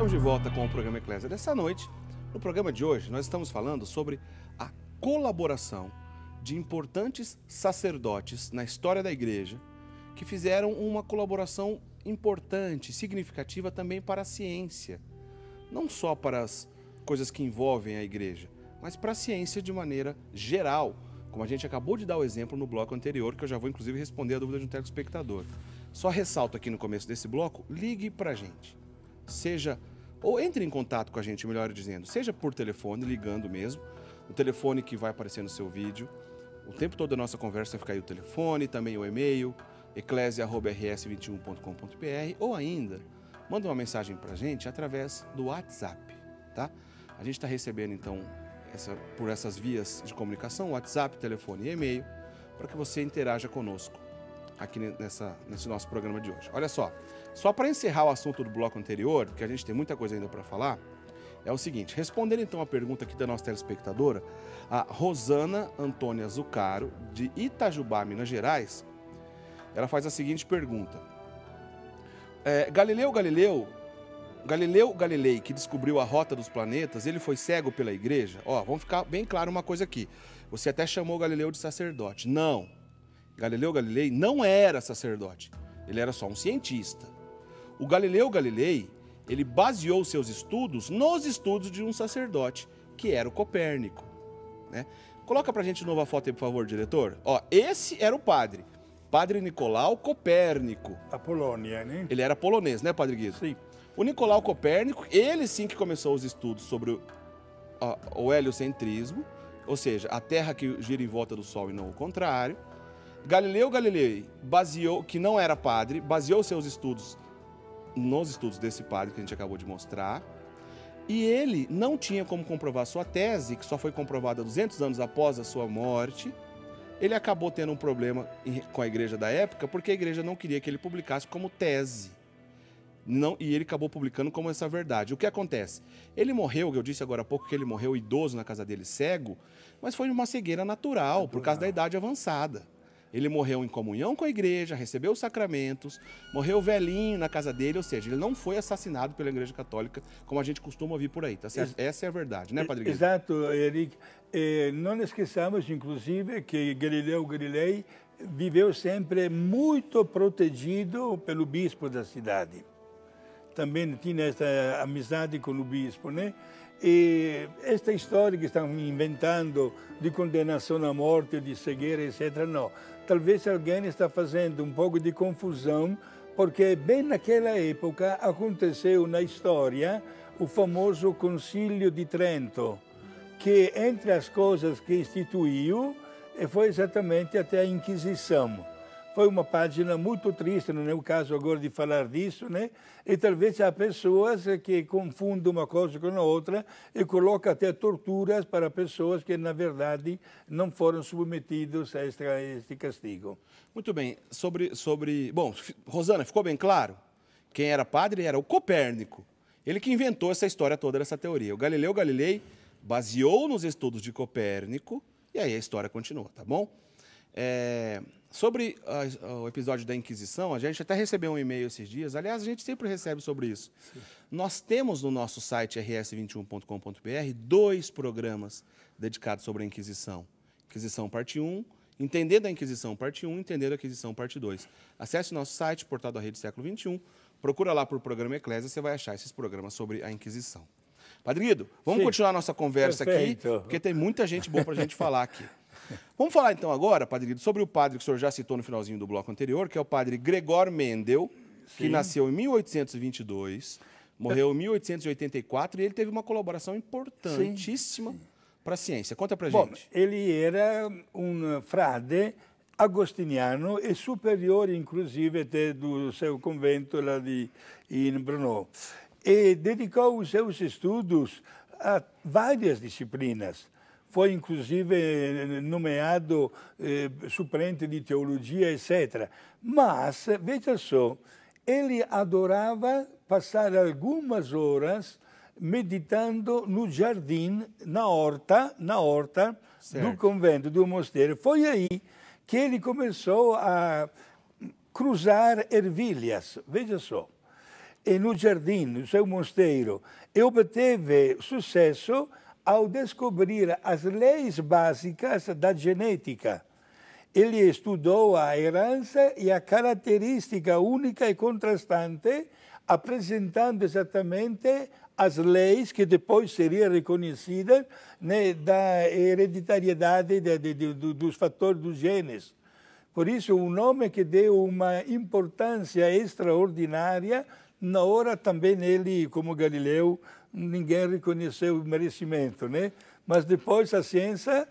Estamos de volta com o programa Eclésia dessa noite. No programa de hoje, nós estamos falando sobre a colaboração de importantes sacerdotes na história da igreja que fizeram uma colaboração importante, significativa também para a ciência. Não só para as coisas que envolvem a igreja, mas para a ciência de maneira geral, como a gente acabou de dar o exemplo no bloco anterior, que eu já vou inclusive responder a dúvida de um telespectador. Só ressalto aqui no começo desse bloco, ligue para a gente. Seja, ou entre em contato com a gente, melhor dizendo, seja por telefone, ligando mesmo, o telefone que vai aparecer no seu vídeo. O tempo todo da nossa conversa vai ficar aí o telefone, também o e-mail, eclesia@rs21.com.br, ou ainda, manda uma mensagem para a gente através do WhatsApp, tá? A gente está recebendo, então, por essas vias de comunicação, WhatsApp, telefone e e-mail, para que você interaja conosco aqui nesse nosso programa de hoje. Olha só para encerrar o assunto do bloco anterior, que a gente tem muita coisa ainda para falar, é o seguinte, respondendo então a pergunta aqui da nossa telespectadora, a Rosana Antônia Zucaro, de Itajubá, Minas Gerais, ela faz a seguinte pergunta. Galileu Galilei, que descobriu a rota dos planetas, ele foi cego pela igreja? Vamos ficar bem claro uma coisa aqui. Você até chamou Galileu de sacerdote. Não. Galileu Galilei não era sacerdote. Ele era só um cientista. O Galileu Galilei, ele baseou seus estudos nos estudos de um sacerdote, que era o Copérnico, né? Coloca pra gente de novo a foto aí, por favor, diretor. Esse era o padre Nicolau Copérnico. A Polônia, né? Ele era polonês, né, Padre Guido? Sim. O Nicolau Copérnico, ele sim que começou os estudos sobre o heliocentrismo, ou seja, a Terra que gira em volta do Sol e não o contrário. Galileu Galilei, que não era padre, baseou seus estudos nos estudos desse padre que a gente acabou de mostrar. E ele não tinha como comprovar sua tese, que só foi comprovada 200 anos após a sua morte. Ele acabou tendo um problema com a igreja da época, porque a igreja não queria que ele publicasse como tese. E ele acabou publicando como essa verdade. O que acontece? Ele morreu, eu disse agora há pouco que ele morreu idoso na casa dele, cego, mas foi uma cegueira natural, por causa da idade avançada. Ele morreu em comunhão com a igreja, recebeu os sacramentos, morreu velhinho na casa dele, ou seja, ele não foi assassinado pela igreja católica, como a gente costuma ouvir por aí, tá certo? Essa é a verdade, né, Padre Guilherme? Exato, Eric. Não esqueçamos, inclusive, que Galileu Galilei viveu sempre muito protegido pelo bispo da cidade. Também tinha essa amizade com o bispo, né? E esta história que estão inventando de condenação à morte, de cegueira, etc., não. Talvez alguém está fazendo um pouco de confusão, porque bem naquela época aconteceu na história o famoso Concílio de Trento, que entre as coisas que instituiu foi exatamente até a Inquisição. Foi uma página muito triste, não é o caso agora de falar disso, né? E talvez há pessoas que confundem uma coisa com a outra e colocam até torturas para pessoas que, na verdade, não foram submetidos a este castigo. Muito bem. Bom, Rosana, ficou bem claro? Quem era padre era o Copérnico. Ele que inventou essa história toda, essa teoria. O Galileu Galilei baseou nos estudos de Copérnico e aí a história continua, tá bom? Sobre o episódio da Inquisição, a gente até recebeu um e-mail esses dias, aliás, a gente sempre recebe sobre isso. Sim. Nós temos no nosso site rs21.com.br 2 programas dedicados sobre a Inquisição. Inquisição parte 1, Entendendo a Inquisição parte 1, Entendendo a Inquisição parte 2. Acesse o nosso site, Portal da Rede Século XXI, procura lá por Programa Eclésia, você vai achar esses programas sobre a Inquisição. Padre Guido, vamos continuar a nossa conversa aqui, porque tem muita gente boa para a gente falar aqui. Vamos falar então agora, Padre Guido, sobre o padre que o senhor já citou no finalzinho do bloco anterior, que é o padre Gregor Mendel, que nasceu em 1822, morreu em 1884 e ele teve uma colaboração importantíssima para a ciência. Conta para a gente. Ele era um frade agostiniano e superior, inclusive, até do seu convento lá em Brno. E dedicou os seus estudos a várias disciplinas. Foi, inclusive, nomeado suplente de teologia, etc. Mas, veja só, ele adorava passar algumas horas meditando no jardim, na horta do convento, do mosteiro. Foi aí que ele começou a cruzar ervilhas, veja só. e no jardim, no seu mosteiro, e obteve sucesso ao descobrir as leis básicas da genética. Ele estudou a herança e a característica única e contrastante, apresentando exatamente as leis que depois seriam reconhecidas, né, da hereditariedade dos fatores dos genes. Por isso, um nome que deu uma importância extraordinária, na hora também ele, como Galileu, ninguém reconheceu o merecimento, né? Mas depois a ciência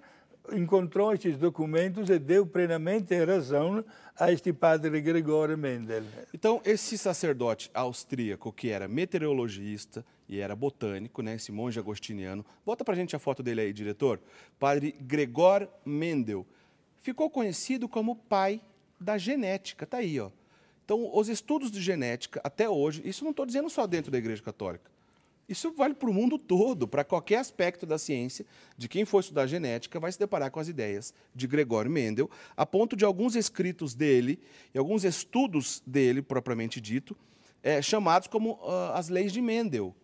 encontrou estes documentos e deu plenamente razão a este padre Gregório Mendel. Então, esse sacerdote austríaco, que era meteorologista e era botânico, né, esse monge agostiniano, bota pra gente a foto dele aí, diretor, padre Gregor Mendel, ficou conhecido como pai da genética, tá aí, ó. Então, os estudos de genética, até hoje, isso não estou dizendo só dentro da Igreja Católica, isso vale para o mundo todo, para qualquer aspecto da ciência, de quem for estudar genética vai se deparar com as ideias de Gregório Mendel, a ponto de alguns escritos dele e alguns estudos dele, propriamente dito, chamados como as leis de Mendel,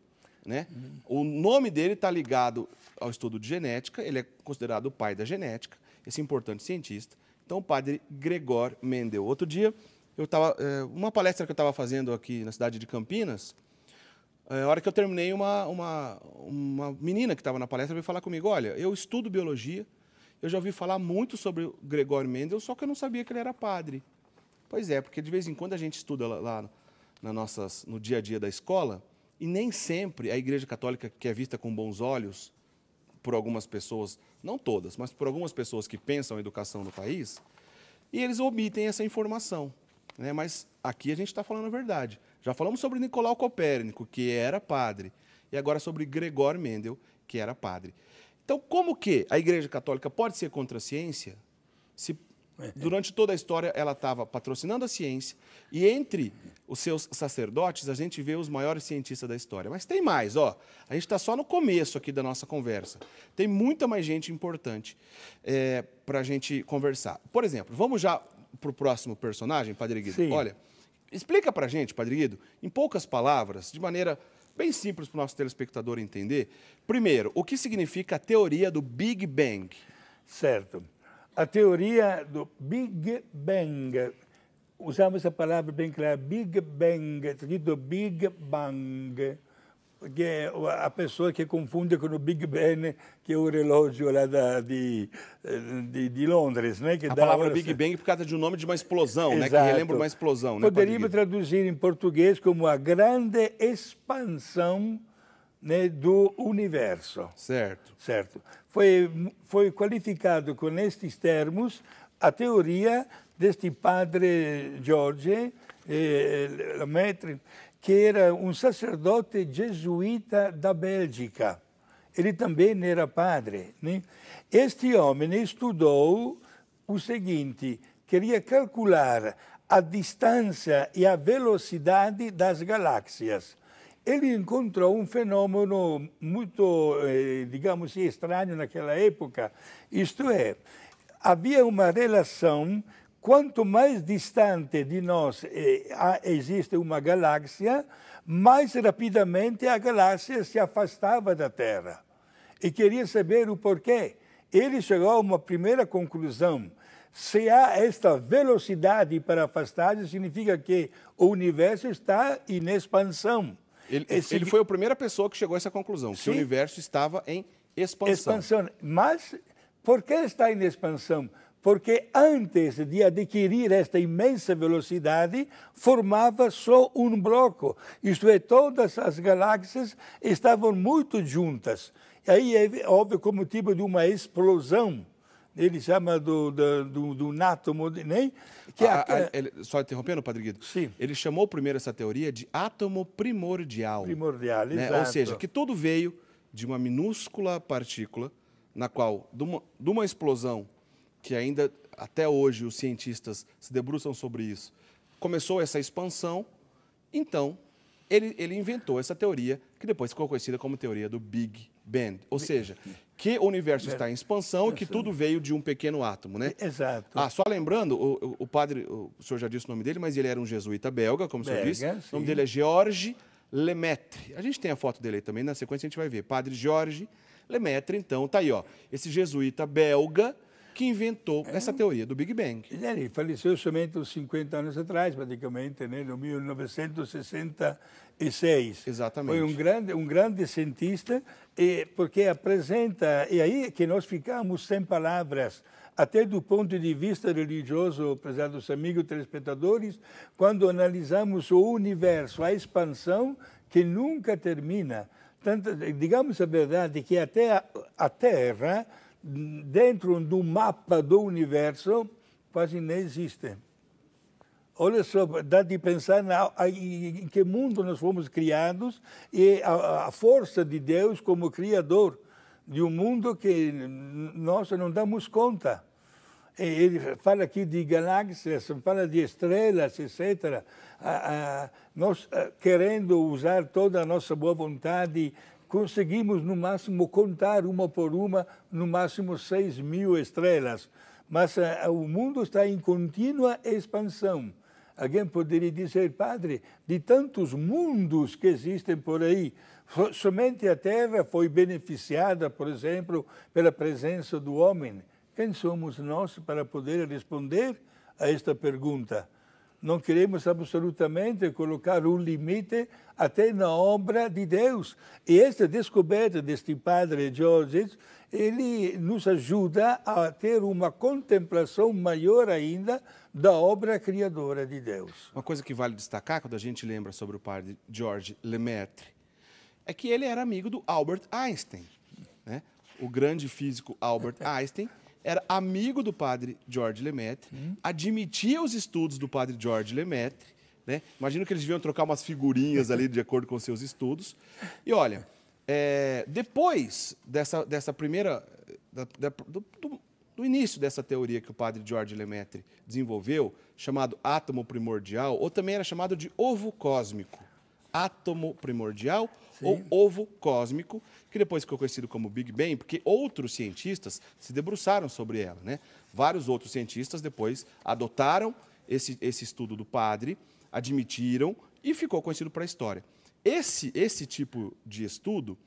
né? O nome dele está ligado ao estudo de genética, ele é considerado o pai da genética, esse importante cientista. Então, o padre Gregor Mendel. Outro dia, uma palestra que eu estava fazendo aqui na cidade de Campinas, a hora que eu terminei, uma menina que estava na palestra veio falar comigo, olha, eu estudo biologia, eu já ouvi falar muito sobre o Gregório Mendel, só que eu não sabia que ele era padre. Pois é, porque de vez em quando a gente estuda lá no dia a dia da escola, e nem sempre a Igreja Católica, que é vista com bons olhos por algumas pessoas, não todas, mas por algumas pessoas que pensam a educação no país, e eles omitem essa informação, né? Mas aqui a gente está falando a verdade. Já falamos sobre Nicolau Copérnico, que era padre, e agora sobre Gregório Mendel, que era padre. Então, como que a Igreja Católica pode ser contra a ciência se durante toda a história ela estava patrocinando a ciência e entre os seus sacerdotes a gente vê os maiores cientistas da história? Mas tem mais, ó. A gente está só no começo aqui da nossa conversa. Tem muita mais gente importante para a gente conversar. Por exemplo, vamos já para o próximo personagem, Padre Guido? Sim. Olha, explica para a gente, Padre Guido, em poucas palavras, de maneira bem simples para o nosso telespectador entender, primeiro, o que significa a teoria do Big Bang? Certo. A teoria do Big Bang, usamos a palavra bem clara, Big Bang, escrito Big Bang, porque a pessoa que confunde com o Big Ben, que é o relógio lá de Londres, né? Que A palavra Big Bang por causa de um nome de uma explosão, né? Que relembra uma explosão, né? Poderíamos traduzir em português como a grande expansão, né, do universo. Certo. Certo. Foi qualificado com estes termos a teoria deste padre George Lemaitre, que era um sacerdote jesuíta da Bélgica. Ele também era padre, né? Este homem estudou o seguinte, queria calcular a distância e a velocidade das galáxias. Ele encontrou um fenômeno muito, digamos assim, estranho naquela época. Isto é, havia uma relação, quanto mais distante de nós existe uma galáxia, mais rapidamente a galáxia se afastava da Terra. E queria saber o porquê. Ele chegou a uma primeira conclusão. Se há esta velocidade para afastar, significa que o universo está em expansão. Ele foi a primeira pessoa que chegou a essa conclusão, que o universo estava em expansão. Mas por que está em expansão? Porque antes de adquirir esta imensa velocidade, formava só um bloco. Isto é, todas as galáxias estavam muito juntas. E aí houve como tipo de uma explosão. Ele chama do átomo, né? Só interrompendo, Padre Guido. Sim. Ele chamou primeiro essa teoria de átomo primordial. Primordial, né? exato. Ou seja, que tudo veio de uma minúscula partícula, na qual, de uma explosão, que ainda até hoje os cientistas se debruçam sobre isso, começou essa expansão, então ele inventou essa teoria, que depois ficou conhecida como teoria do Big Bang, ou seja, que o universo está em expansão e que tudo veio de um pequeno átomo, né? Exato. Ah, só lembrando, o padre, o senhor já disse o nome dele, mas ele era um jesuíta belga, como o senhor disse. O nome dele é Georges Lemaitre. A gente tem a foto dele aí também, na sequência a gente vai ver. Padre Georges Lemaitre, então, tá aí, ó. Esse jesuíta belga que inventou essa teoria do Big Bang. Ele faleceu somente uns 50 anos atrás, praticamente, né? No 1966. Exatamente. Foi um grande cientista, porque apresenta, e aí que nós ficamos sem palavras, até do ponto de vista religioso, prezados amigos telespectadores, quando analisamos o universo, a expansão que nunca termina. Tanto, digamos a verdade que até a Terra, dentro do mapa do universo, quase não existe. Olha só, dá de pensar em que mundo nós fomos criados e a força de Deus como Criador de um mundo que nós não damos conta. Ele fala aqui de galáxias, fala de estrelas, etc. Nós, querendo usar toda a nossa boa vontade, conseguimos, no máximo, contar uma por uma, no máximo 6.000 estrelas. Mas o mundo está em contínua expansão. Alguém poderia dizer, padre, de tantos mundos que existem por aí, somente a Terra foi beneficiada, por exemplo, pela presença do homem. Quem somos nós para poder responder a esta pergunta? Não queremos absolutamente colocar um limite até na obra de Deus. E esta descoberta deste padre Georges, ele nos ajuda a ter uma contemplação maior ainda da obra criadora de Deus. Uma coisa que vale destacar quando a gente lembra sobre o padre Georges Lemaitre é que ele era amigo do Albert Einstein, né? O grande físico Albert Einstein era amigo do padre Georges Lemaitre, admitia os estudos do padre Georges Lemaitre, né? Imagino que eles deviam trocar umas figurinhas ali de acordo com seus estudos. E olha, depois dessa primeira, do início dessa teoria que o padre Georges Lemaitre desenvolveu, chamado átomo primordial, ou também era chamado de ovo cósmico. Átomo primordial ou ovo cósmico, que depois ficou conhecido como Big Bang, porque outros cientistas se debruçaram sobre ela, né? Vários outros cientistas depois adotaram esse estudo do padre, admitiram e ficou conhecido para a história. Esse tipo de estudo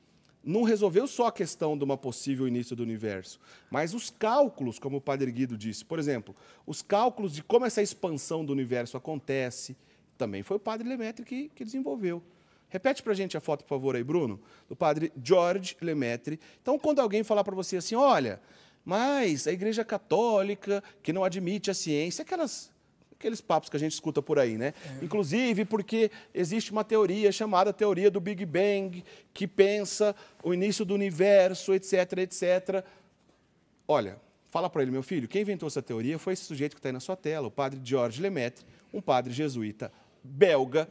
não resolveu só a questão de uma possível início do universo, mas os cálculos, como o padre Guido disse, por exemplo, os cálculos de como essa expansão do universo acontece, também foi o padre Lemaitre que desenvolveu. Repete para a gente a foto, por favor, aí, Bruno, do padre Georges Lemaitre. Então, quando alguém falar para você assim, olha, mas a Igreja Católica, que não admite a ciência, aqueles papos que a gente escuta por aí, né? Inclusive porque existe uma teoria chamada teoria do Big Bang, que pensa o início do universo, etc, etc. Olha, fala para ele, meu filho, quem inventou essa teoria foi esse sujeito que está aí na sua tela, o padre Georges Lemaitre, um padre jesuíta belga,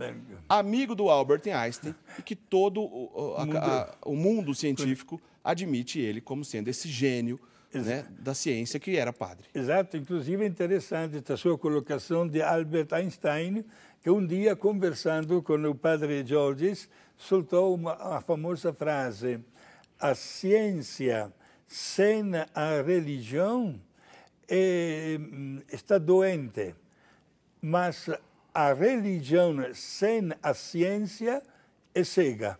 amigo do Albert Einstein, e que todo o mundo científico admite ele como sendo esse gênio, né, da ciência que era padre. Exato, inclusive é interessante esta sua colocação de Albert Einstein, que um dia, conversando com o padre Georges, soltou a famosa frase: a ciência sem a religião está doente, mas a religião sem a ciência é cega.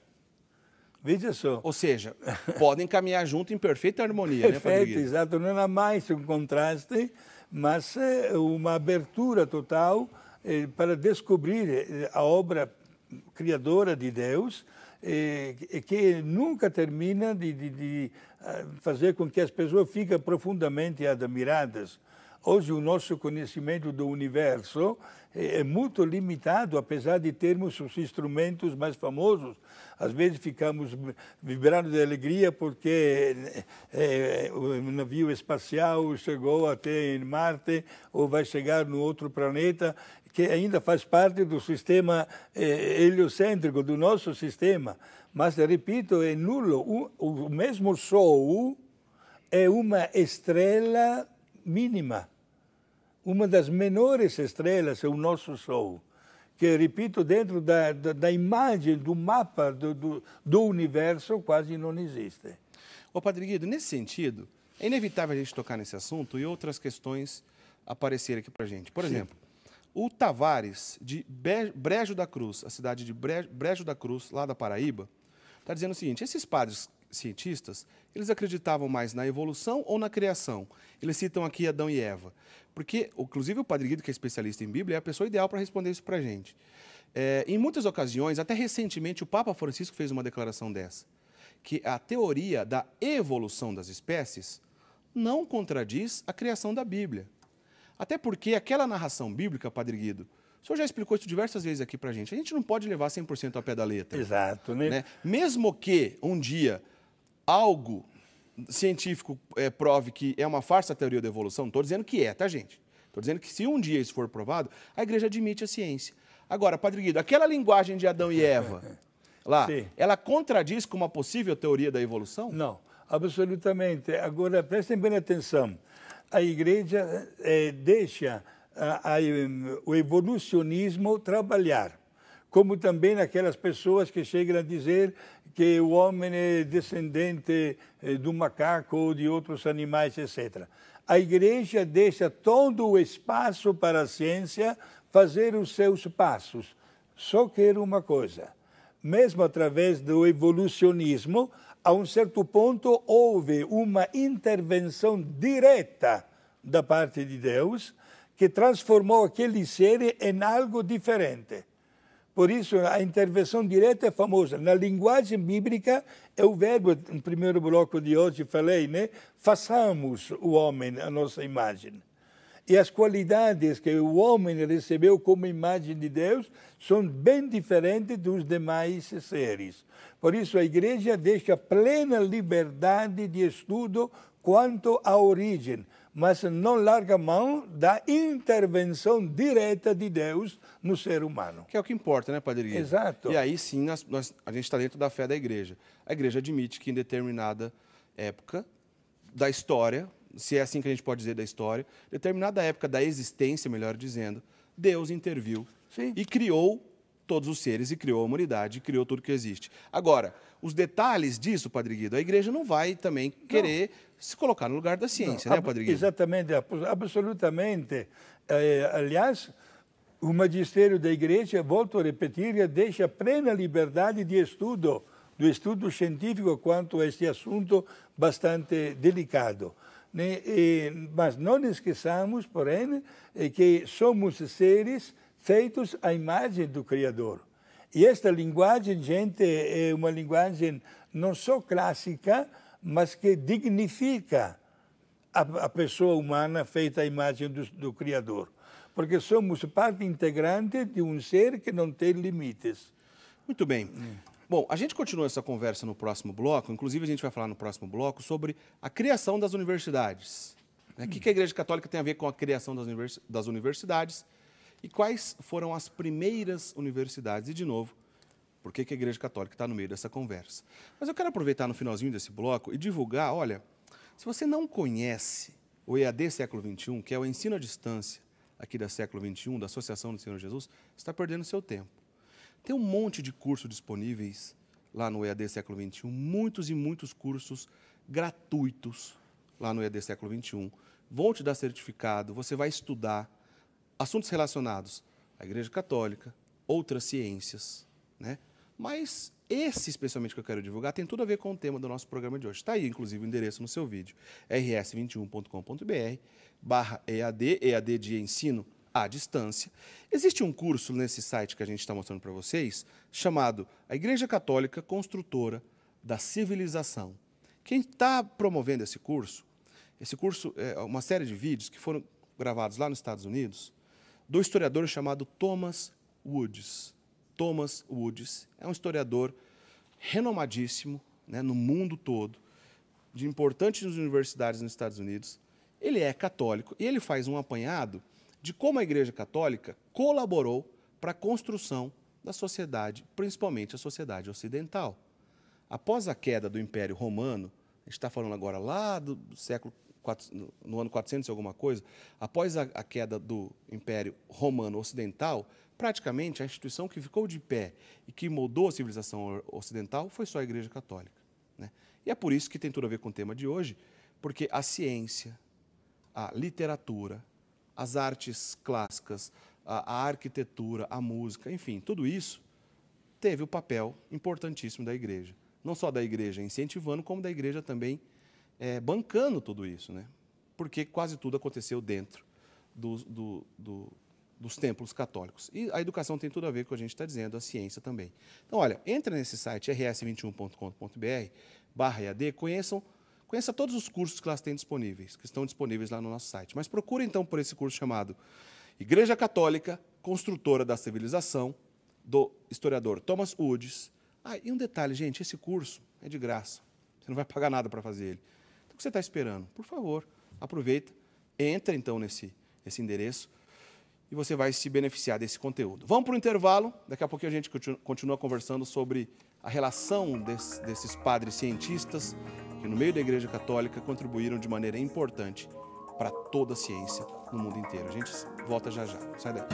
Veja só. Ou seja, podem caminhar junto em perfeita harmonia, né, Padre Guido? Exato, não há mais um contraste, mas uma abertura total para descobrir a obra criadora de Deus, que nunca termina de fazer com que as pessoas fiquem profundamente admiradas. Hoje o nosso conhecimento do universo é muito limitado, apesar de termos os instrumentos mais famosos. Às vezes ficamos vibrando de alegria porque o navio espacial chegou até em Marte ou vai chegar no outro planeta, que ainda faz parte do sistema heliocêntrico, do nosso sistema. Mas, repito, é nulo. O mesmo Sol é uma estrela mínima. Uma das menores estrelas é o nosso Sol, que, repito, dentro da imagem, do mapa do universo, quase não existe. Ô, Padre Guido, nesse sentido, é inevitável a gente tocar nesse assunto e outras questões aparecerem aqui para a gente. Por exemplo, o Tavares, de Brejo da Cruz, a cidade de Brejo da Cruz, lá da Paraíba, está dizendo o seguinte: esses padres cientistas, eles acreditavam mais na evolução ou na criação? Eles citam aqui Adão e Eva. Porque, inclusive, o Padre Guido, que é especialista em Bíblia, é a pessoa ideal para responder isso para a gente. Em muitas ocasiões, até recentemente, o Papa Francisco fez uma declaração dessa, que a teoria da evolução das espécies não contradiz a criação da Bíblia. Até porque aquela narração bíblica, Padre Guido, o senhor já explicou isso diversas vezes aqui para a gente não pode levar 100% ao pé da letra. Exato, né? Mesmo que um dia algo científico prove que é uma farsa a teoria da evolução, não estou dizendo que é, tá, gente? Estou dizendo que se um dia isso for provado, a igreja admite a ciência. Agora, Padre Guido, aquela linguagem de Adão e Eva, lá, Sim. ela contradiz com uma possível teoria da evolução? Não, absolutamente. Agora, prestem bem atenção. A igreja deixa o evolucionismo trabalhar, como também aquelas pessoas que chegam a dizer que o homem é descendente do macaco ou de outros animais, etc. A igreja deixa todo o espaço para a ciência fazer os seus passos. Só quero uma coisa: mesmo através do evolucionismo, a um certo ponto houve uma intervenção direta da parte de Deus que transformou aquele ser em algo diferente. Por isso, a intervenção direta é famosa. Na linguagem bíblica, é o verbo, no primeiro bloco de hoje falei, né? Façamos o homem a nossa imagem. E as qualidades que o homem recebeu como imagem de Deus são bem diferentes dos demais seres. Por isso, a igreja deixa plena liberdade de estudo quanto à origem, mas não larga mão da intervenção direta de Deus no ser humano. Que é o que importa, né, Padre Guido? Exato. E aí sim a gente está dentro da fé da igreja. A igreja admite que em determinada época da história, se é assim que a gente pode dizer da história, determinada época da existência, melhor dizendo, Deus interviu e criou todos os seres, e criou a humanidade, e criou tudo que existe. Agora, os detalhes disso, Padre Guido, a igreja não vai também querer se colocar no lugar da ciência, né, Padre Guido? Exatamente, absolutamente. Aliás, o magistério da igreja, volto a repetir, deixa plena liberdade de estudo, do estudo científico quanto a este assunto bastante delicado. Mas não esqueçamos, porém, que somos seres feitos à imagem do Criador. E esta linguagem, gente, é uma linguagem não só clássica, mas que dignifica a pessoa humana feita à imagem do Criador. Porque somos parte integrante de um ser que não tem limites. Muito bem. Bom, a gente continua essa conversa no próximo bloco, inclusive a gente vai falar no próximo bloco sobre a criação das universidades. O que a Igreja Católica tem a ver com a criação das universidades e quais foram as primeiras universidades. E, de novo, por que a Igreja Católica está no meio dessa conversa. Mas eu quero aproveitar no finalzinho desse bloco e divulgar, olha, se você não conhece o EAD Século XXI, que é o ensino à distância aqui da Século XXI, da Associação do Senhor Jesus, você está perdendo seu tempo. Tem um monte de cursos disponíveis lá no EAD Século XXI, muitos e muitos cursos gratuitos lá no EAD Século XXI. Vão te dar certificado, você vai estudar assuntos relacionados à Igreja Católica, outras ciências, né? Mas esse, especialmente, que eu quero divulgar, tem tudo a ver com o tema do nosso programa de hoje. Está aí, inclusive, o endereço no seu vídeo, rs21.com.br/EAD, EAD de ensino à distância. Existe um curso nesse site que a gente está mostrando para vocês, chamado A Igreja Católica Construtora da Civilização. Quem está promovendo esse curso é uma série de vídeos que foram gravados lá nos Estados Unidos, do historiador chamado Thomas Woods. Thomas Woods é um historiador renomadíssimo, né, no mundo todo, de importantes universidades nos Estados Unidos. Ele é católico e ele faz um apanhado de como a Igreja Católica colaborou para a construção da sociedade, principalmente a sociedade ocidental. Após a queda do Império Romano, a gente está falando agora lá do século no ano 400 e alguma coisa, após a queda do Império Romano Ocidental, praticamente a instituição que ficou de pé e que moldou a civilização ocidental foi só a Igreja Católica, né? E é por isso que tem tudo a ver com o tema de hoje, porque a ciência, a literatura, as artes clássicas, a arquitetura, a música, enfim, tudo isso teve o papel importantíssimo da igreja. Não só da igreja incentivando, como da igreja também bancando tudo isso, né? Porque quase tudo aconteceu dentro dos templos católicos. E a educação tem tudo a ver com o que a gente está dizendo, a ciência também. Então, olha, entra nesse site rs21.com.br/EAD, conheça todos os cursos que elas têm disponíveis, que estão disponíveis lá no nosso site. Mas procure, então, por esse curso chamado Igreja Católica, Construtora da Civilização, do historiador Thomas Woods. E um detalhe, gente, esse curso é de graça. Você não vai pagar nada para fazer ele. Então, o que você está esperando? Por favor, aproveita, entra, então, nesse endereço, e você vai se beneficiar desse conteúdo. Vamos para o intervalo, daqui a pouquinho a gente continua conversando sobre a relação desses padres cientistas que no meio da Igreja Católica contribuíram de maneira importante para toda a ciência no mundo inteiro. A gente volta já já. Sai daí.